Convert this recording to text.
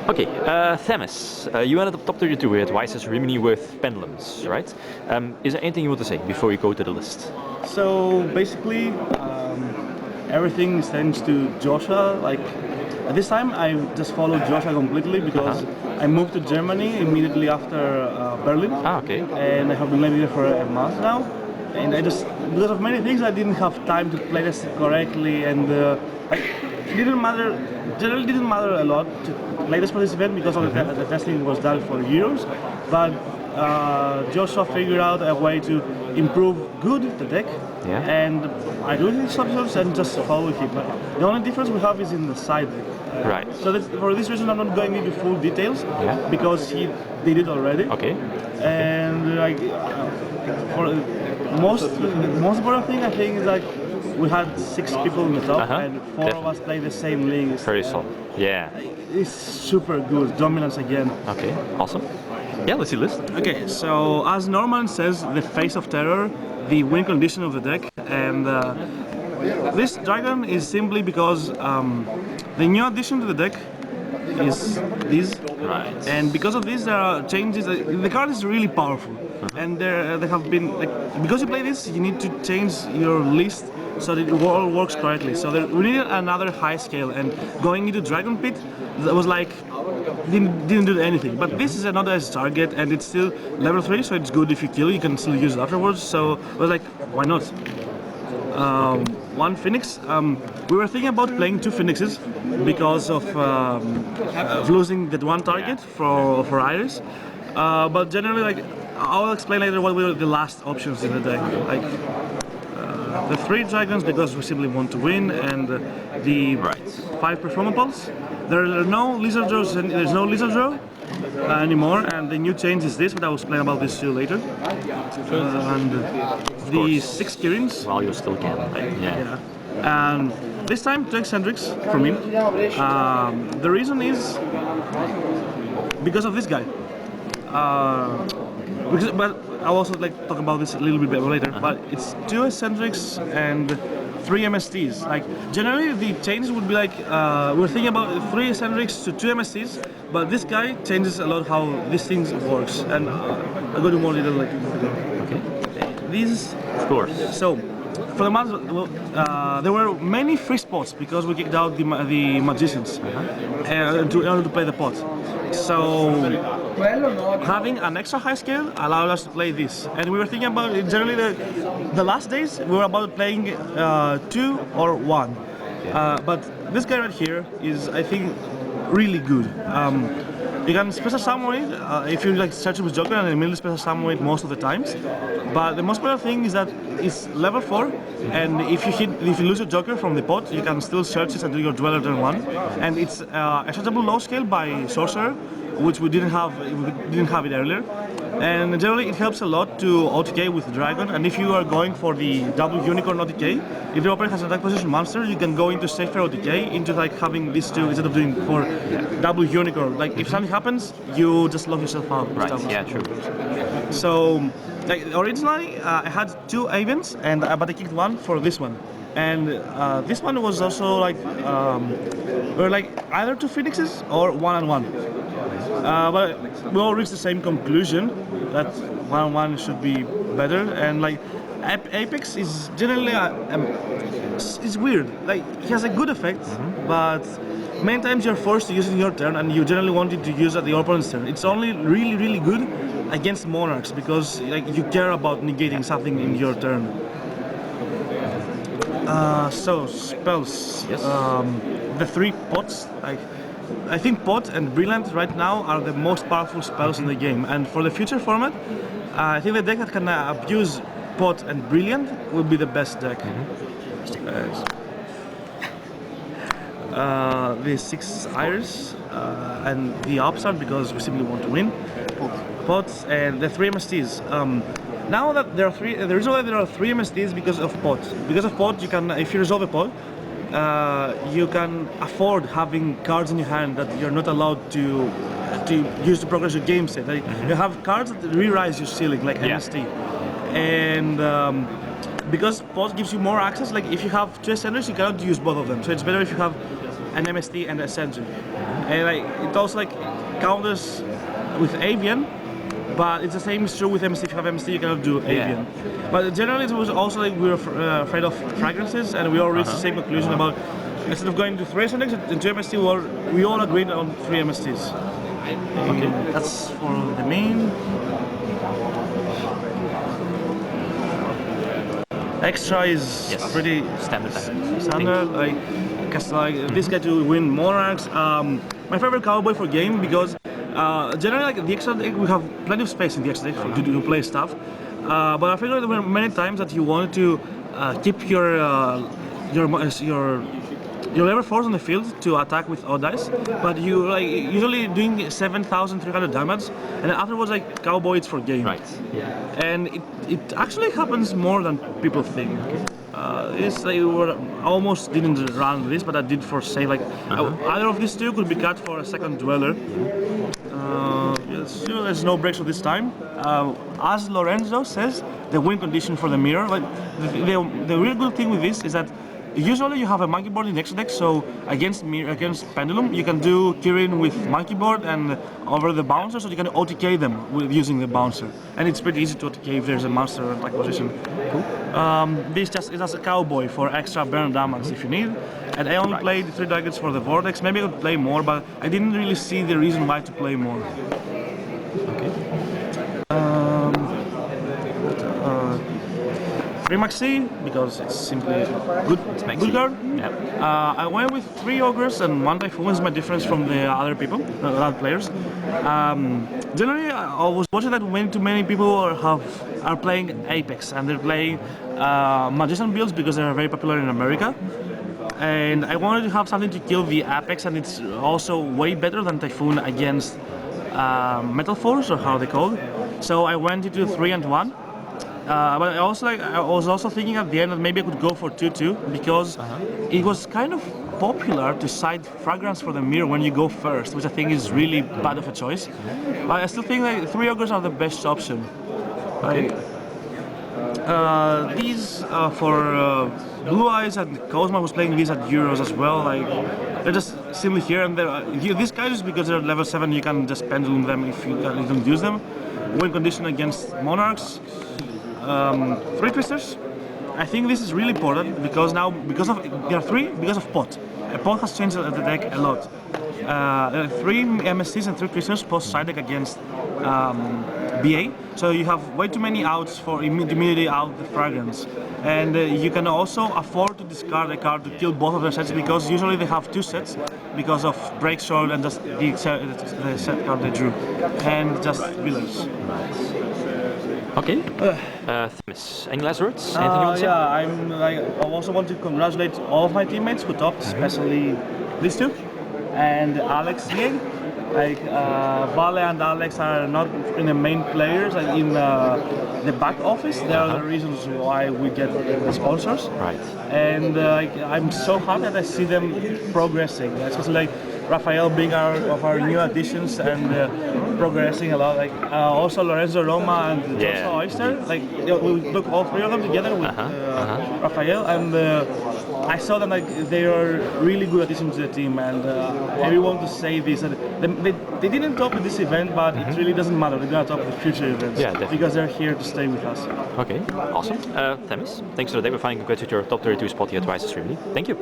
Okay, Themis, you ended up top 32 at YCS Rimini with Pendulums, right? Is there anything you want to say before we go to the list? So basically, everything is thanks to Joshua. Like at this time, I just followed Joshua completely because I moved to Germany immediately after Berlin. Ah, okay. And I have been living there for a month now. And I just, because of many things, I didn't have time to play this correctly, and it didn't matter. Generally, didn't matter a lot to play this for this event because all the testing was done for Euros. But Joshua figured out a way to improve the deck, and I do his subsets and just follow him. The only difference we have is in the side deck. Right. So for this reason, I'm not going into full details because he did it already. Okay. And like for most important thing, I think is like we had 6 people in the top and 4 of us play the same league. Very solid. Yeah. It's super good. Dominance again. Okay. Awesome. Yeah, let's see the list. Okay, so as Norman says, the face of terror, the win condition of the deck, and this dragon is simply because the new addition to the deck is this. Right. And because of this, there are changes. The card is really powerful, and they have been because you play this, you need to change your list so that it all works correctly. So we needed another high scale, and going into Dragon Pit, that was like didn't do anything. But this is another target, and it's still level 3, so it's good if you kill. You can still use it afterwards. So I was like, why not? One Phoenix. We were thinking about playing 2 Phoenixes because of losing that one target for Iris. But generally, like I'll explain later what were the last options in the deck. Like the 3 dragons because we simply want to win, and the 5 performables. There are no lizard draws, and there's no lizard draw anymore, and the new change is this, but I will explain about this too later. And the 6 Kirins. While you still can. Yeah. And this time 2 eccentrics for me. The reason is because of this guy. But I'll also talk about this a little bit later. But it's 2 eccentrics and 3 MSTs. Like generally the changes would be like we're thinking about 3 eccentrics to 2 MSTs, but this guy changes a lot how this thing works, and I'll go to more detail later. Okay. These, of course. So for the month, there were many free spots because we kicked out the magicians in order to play the pot. So having an extra high scale allowed us to play this, and we were thinking about generally the last days we were about playing 2 or 1, but this guy right here is, I think, really good. You can special summon it if you search with Joker, and immediately special summon it most of the times. But the most important thing is that it's level 4, and if you lose your Joker from the pot, you can still search it and do your Dweller turn 1. And it's a searchable low scale by Sorcerer, which we didn't have it earlier. And generally it helps a lot to OTK with Dragon, and if you are going for the double Unicorn OTK, if the opponent has an attack position monster, you can go into safer OTK, into having these 2 instead of doing for double Unicorn. Like if something happens, you just lock yourself out. Right, yeah, true. So originally I had 2 events, but I kicked 1 for this one. And this one was also we're either 2 Phoenixes or 1-on-1. But we all reached the same conclusion that 1-on-1 should be better, and Apex is generally it's weird. It has a good effect, but many times you're forced to use it in your turn, and you generally want it to use at the opponent's turn. It's only really good against Monarchs because you care about negating something in your turn. So spells. Yes. The 3 pots. I think Pot and Brilliant right now are the most powerful spells in the game, and for the future format, I think the deck that can abuse Pot and Brilliant will be the best deck. The 6 Iris and the Upstart because we simply want to win. Pots and the 3 MSTs. Now that there are 3, the reason why there are 3 MSTs because of Pot. Because of Pot, you can, if you resolve a Pot, you can afford having cards in your hand that you're not allowed to use to progress your game state. You have cards that re-rise your ceiling, like MST. And because Pot gives you more access, if you have 2 centers, you cannot use both of them. So it's better if you have an MST, and a Senju. And like, it also like counters with Avian, but it's the same is true with MST. If you have MST, you cannot do Avian. But generally, it was also like we were afraid of fragrances, and we all reached the same conclusion about instead of going to 3 SNX and 2 MST, we all agreed on 3 MSTs. Okay, that's for the main. Extra is pretty standard. Like, cause like this guy to win Monarchs. My favorite cowboy for game because generally like the extra deck we have plenty of space in the extra deck to play stuff. But I figured there were many times that you wanted to keep your level 4s on the field to attack with odd dice, but you like usually doing 7,300 damage, and afterwards like cowboy it's for game. Right. And it actually happens more than people think. It's like I almost didn't run this, but I did for save. Like either of these two could be cut for a second dweller. Sure, there's no breaks for this time. As Lorenzo says, the win condition for the mirror. Like the real good thing with this is that usually you have a monkey board in the extra deck, so against Pendulum you can do Kirin with monkey board and over the bouncer, so you can OTK them with using the bouncer, and it's pretty easy to OTK if there's a monster attack position. Cool. This just is as a cowboy for extra burn damage if you need, and I only played 3 targets for the vortex. Maybe I could play more, but I didn't really see the reason why to play more. Okay. 3 Maxi because it's simply good card. Yep. I went with 3 Ogres and 1 Typhoon is my difference from the other people, the other players. Generally, I was watching that many people are playing Apex and they're playing Magician builds because they're very popular in America. And I wanted to have something to kill the Apex, and it's also way better than Typhoon against Metal Force, or how they call it. So I went into 3 and 1. But I was also thinking at the end that maybe I could go for 2-2 because it was kind of popular to side fragrance for the mirror when you go first, which I think is really bad of a choice. But I still think that 3 Ogres are the best option. Okay. These for Blue Eyes, and Cosmo was playing these at Euros as well. Like they're just simply here and there. These guys, just because they're level 7, you can just pendulum them if you don't use them. Win condition against Monarchs. 3 Twisters. I think this is really important because now, because of Pot. Pot has changed the deck a lot. 3 MSCs and 3 Twisters post side deck against BA, so you have way too many outs for immediately out the fragrance, and you can also afford to discard a card to kill both of their sets because usually they have 2 sets because of break short and just the set card they drew, and just village. Okay. Themis, any last words? Anything you want to say? I also want to congratulate all of my teammates who topped, especially these 2, and Alex here. Like Vale and Alex are not in the main players, like in the back office. They are the reasons why we get the sponsors. Right. And I'm so happy that I see them progressing, especially like Rafael being of our new additions and progressing a lot. Like also Lorenzo Roma and Joshua Oyster. Like we took all 3 of them together with Rafael, and I saw them like they are really good additions to the team. And I want to say this: they didn't top with this event, but it really doesn't matter. They're gonna top with future events because they're here to stay with us. Okay, awesome. Themis, thanks for the day. We're finally congratulate your top 32 spot here at YCS Rimini. Thank you.